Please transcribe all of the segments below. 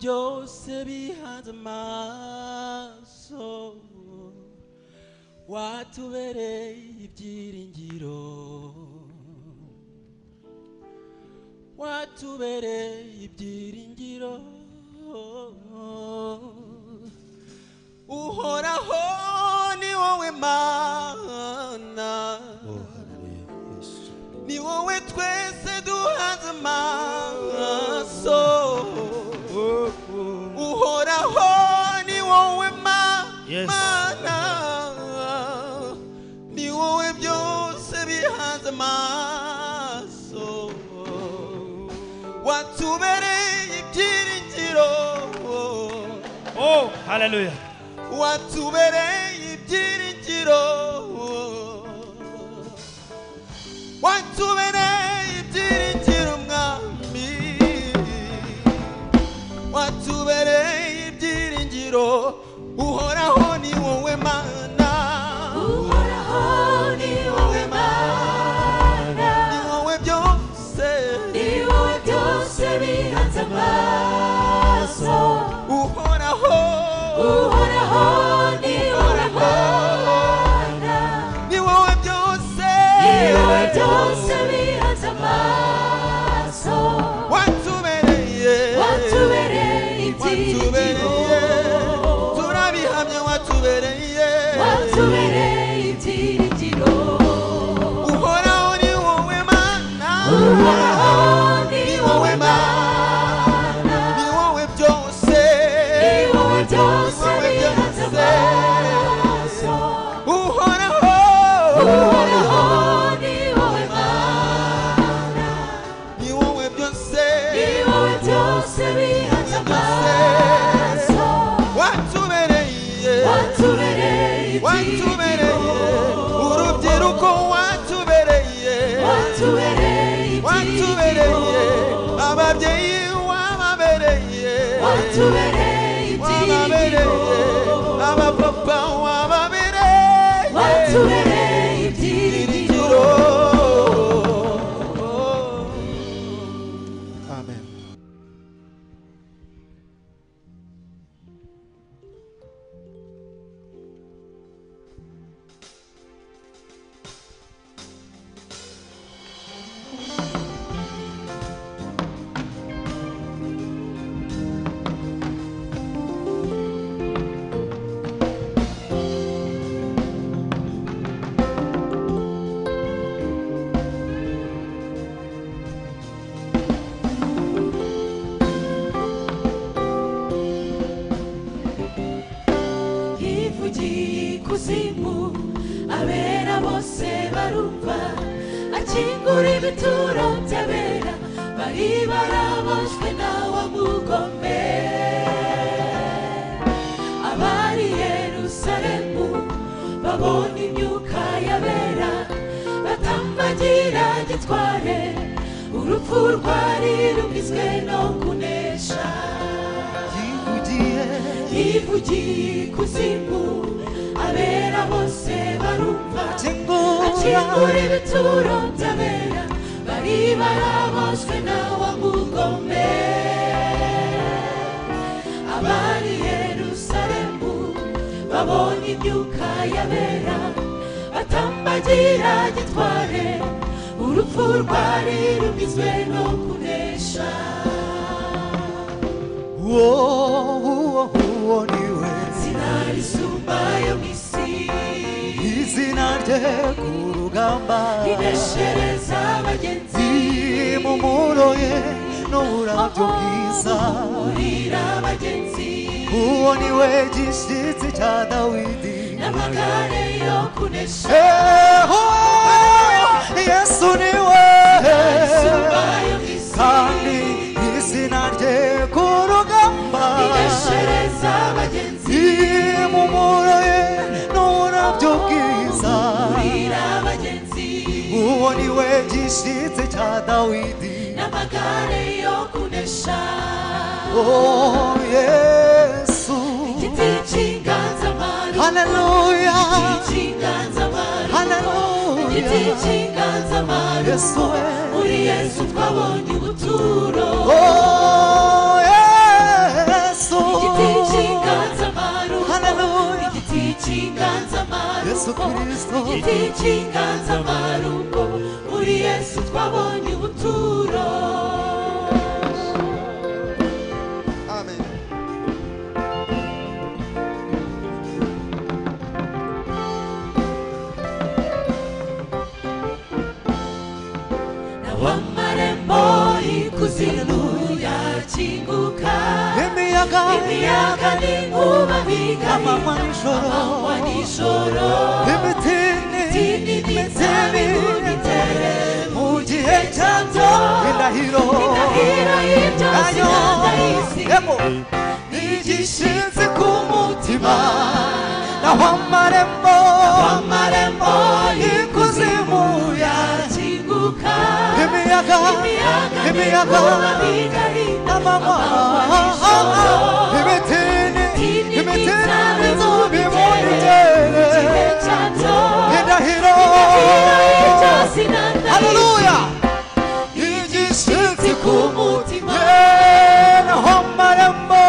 byose bihanze amaso watubereye ibyiringiro watubereye ibyiringiro uhoraho ni wowe mana ni wowe twese duhanze amaso uhoraho ni wowe mana ni wowe byose bihanze amaso watubereye ibyiringiro oh hallelujah watubereye ibyiringiro watubereye ibyiringiro mwami watubereye ibyiringiro uhoraho ni wowe mana uhoraho ni wowe mana ni wowe byose bihanze amaso uhoraho ni wowe mana ni wowe byose bihanze amaso watubereye ibyiringiro turabihamye watubereye ibyiringiro uhoraho ni wowe mana uhoraho ni wowe mana ni wowe byose bihanze amaso uhoraho ni wowe mana ni wowe byose bihanze amaso watubereye ibyiringiro urubyiruko watubereye ababyeyi wababereye abapapa wababereye ibyiringiro amen. ikuzimu abera bose barumva akingura ibituro by'abera bari baraboshywe nawe mugome abari Yerusalemu babona imyuka y'abera batambagira gitware urupfu rwari rugizwe no kunesha yivugiye ikuzimu abera bose barumva akingura ibituro by'abera bari baraboshywe nawe mugome abari Yerusalemu babonye imyuka y'abera batambagira gitware urupfu rwari rugizwe no kunesha uwo niwe zina risumba yo mw'isi izina rye ku rugamba rineshereza abagenzi impumuro ye n'uburabyo bwiza urira abagenzi uwo niwe gishyitsi cya Dawidi n'amagare yo kunesha Yesu niwe risumba yo mw'isi kandi izina rye ku rugamba rineshereza abagenzi impumuro ye n'uburabyo bwiza urira abagenzi uwo niwe gishyitsi cya Dawidi n'amagare yo kunesha oh Yesu igiti cy'inganzamarumbu haleluya igiti cy'inganzamarumbu haleluya igiti cy'inganzamarumbu Yesu muri Yesu twabonye ubuturo oh yeah Yesu Kristo igiti cy'inganzamarumbo muri Yesu twabonye ubuturo. Amen. Amarembo y'ikuzimu yakinguka, imiyaga n'inkuba bigahinda amanywa nijoro, imitini n'imizabibu bitere mu gihe cyabyo indahiro y'ibyo sinandayisi n'igishinze ku mutima naho amarembo y'ikuzimu yakinguka, imiyaga amanywa imitini n'imizabibu bitere indahiro. Haleluya. Igishinze ku mutima naho amarembo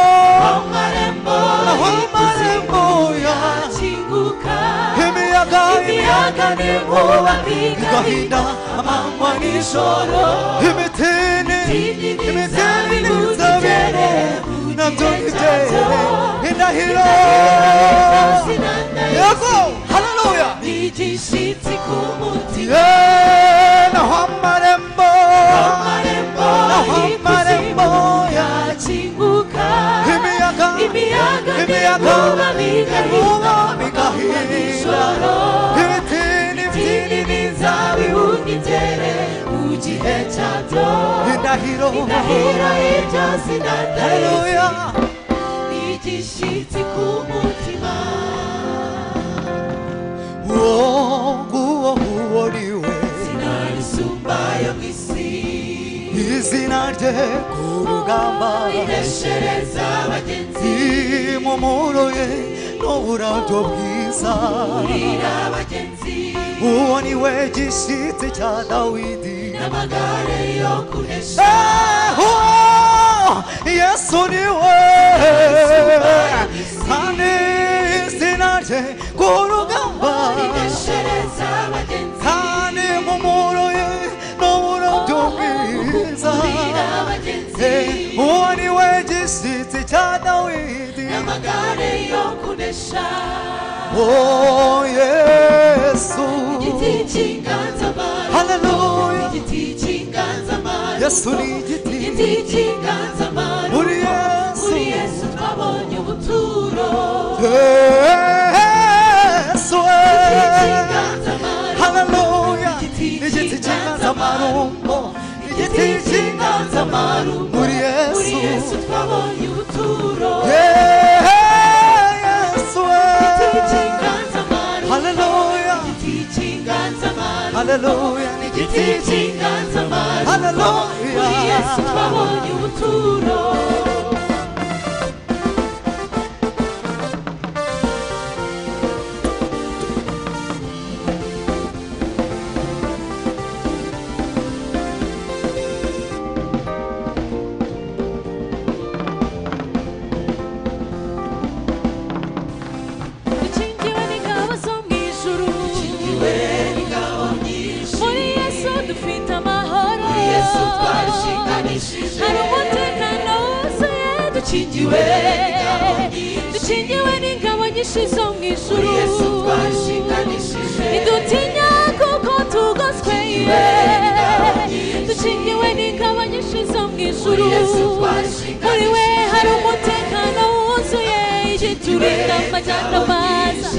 yakinguka, imiyaga n'inkuba bigahinda amanywa nijoro, imitini n'imizabibu nabyo bitere indahiro. Yego. Haleluya. igishitsi ku mutima naho amarembo yakinguka, imiyaga n'inkuba bigahinda nijoro, ibitini n'imizabibu bitere mu gihe cyabyo indahiro. y'ibyo sinandayisi. Haleluya. igishitsi ku mutima nguwo niwe sinarisumbayo mu isi, izina rye ku rugamba ineshereza abagenzi, impumuro ye n'uburabyo bwiza, urira abagenzi uwo niwe gishyitsi cya Dawidi n'amagare yo kunesha. Yesu niwe kandi izina rye ku rugamba ineshereza abagenzi, kandi impumuro ye n'uburabyo bwiza, urira abagenzi uwo niwe gishyitsi cya Dawidi n'amagare yo kunesha. Oh Yesu. igiti cy'inganzamarumbo, Haleluya. igiti cy'inganzamarumbo, Yesu ni igiti igiti cy'inganzamarumbo muri Yesu. muri Yesu twabonye ubuturo. Yesu cy'inganzamarumbo, Haleluya. Igiti cy'inganzamarumbo, igiti cy'inganzamarumbo muri muri Yesu Yesu. twabonye ubuturo. Yesu igiti cy'inganzamarumbo, Haleluya. igiti cy'inganzamarumbo, Haleluya. igiti cy'inganzamarumbo Haleluya. muri Yesu twabonye ubuturo. dukingiwe n'ingabo zo mu ijuru, Dukingiwe n'ingabo nyinshi, muri Yesu dufite amahoro, muri Yesu twarishinganishije, hari umutekano wuzuye. dukingiwe n'ingabo nyinshi, dukingiwe n'ingabo nyinshi zo mu ijuru, muri Yesu twarishinganishije, ntidutinya kuko tugoswe iwe. dukingiwe n'ingabo nyinshi zo mu ijuru, muri Yesu twarishinganishije, muri we hari umutekano wuzuye, igiturinda amajyana maza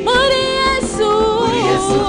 muri Yesu.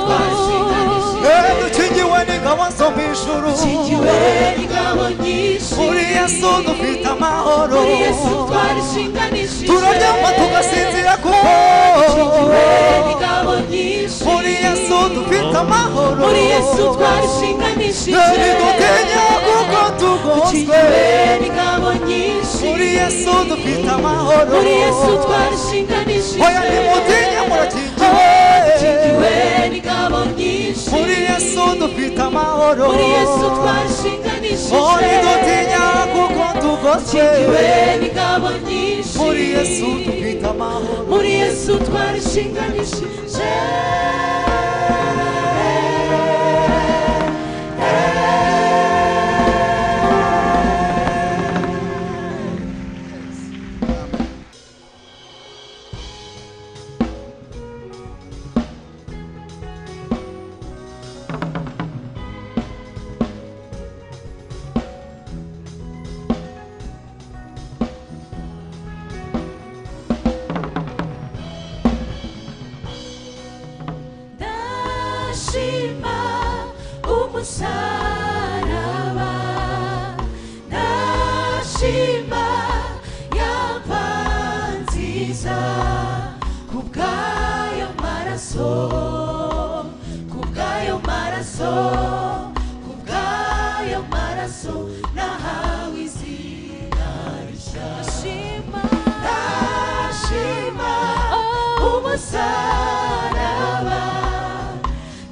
twarishinganishije, dukingiwe n'ingabo zo mu ijuru, dukingiwe n'ingabo nyinshi, muri Yesu dufite amahoro, muri Yesu twarishinganishije, turaryama tugasinzira kuko dukingiwe n'ingabo nyinshi, muri Yesu dufite amahoro, muri Yesu twarishinganishije, ntidutinya kuko tugoswe, dukingiwe n'ingabo nyinshi, muri Yesu dufite amahoro, muri Yesu twarishinganishije, oya ntimutinya murakingiwe, dukingiwe n'ingabo nyinshi, muri Yesu Yesu dufite amahoro muri Yesu twarishinganishije ntidutinya kuko tugoswe dukingiwe n'ingabo nyinshi muri Yesu dufite amahoro muri Yesu twarishinganishije ndashima umusaraba ndashima yampa nziza kubw'ayo maraso kubw'ayo maraso kubw'ayo maraso nahawe izina rishya ndashima umusaraba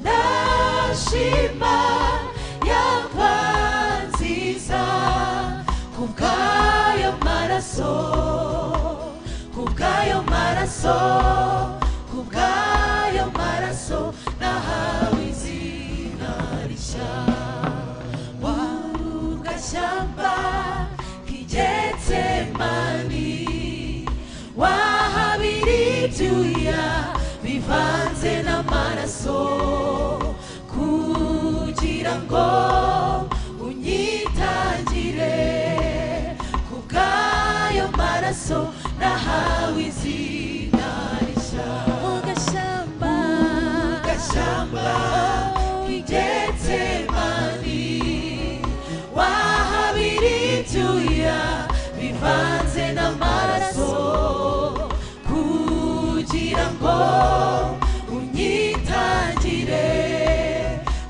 ndashima yampa nziza kubw'ayo maraso kubw'ayo maraso kubw'ayo maraso nahawe izina rishya warugashyamba k'Igetsemani wahabira ibyuya bivanze n'amaraso kugira ngo unyitangire kubw'ayo maraso nahawe izina rishya ugashyamba k'Igetsemani wahabira ibyuya bivanze n'amaraso kugira ngo unyitangire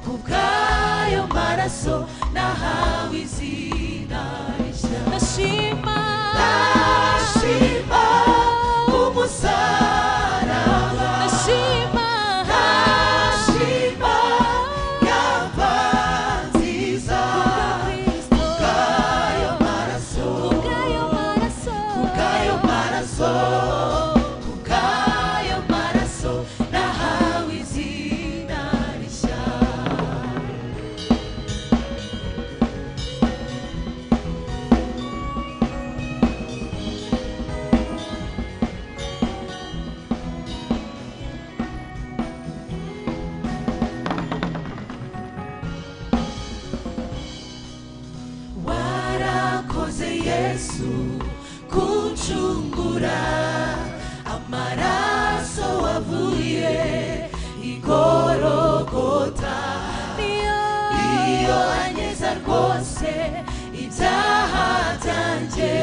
kubw'ayo maraso nahawe izina rishya ndashima umusaraba ndashima yampa nziza kubw'ayo maraso kubw'ayo maraso nahawe izina rishya warakoze Yesu kuncungura amaraso wavuye igorogota iyo anyeza rwose ibyaha byanjye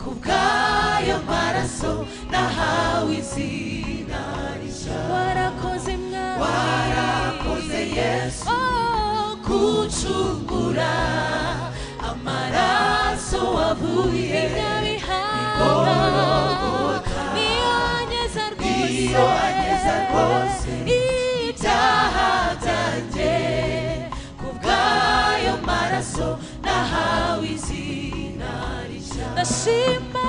kubw'ayo maraso nahawe izina rishya warakoze Yesu kuncungura amaraso wavuye igorogota iyo anyeza rwose ibyaha byanjye kubw'ayo maraso nahawe izina rishya ndashima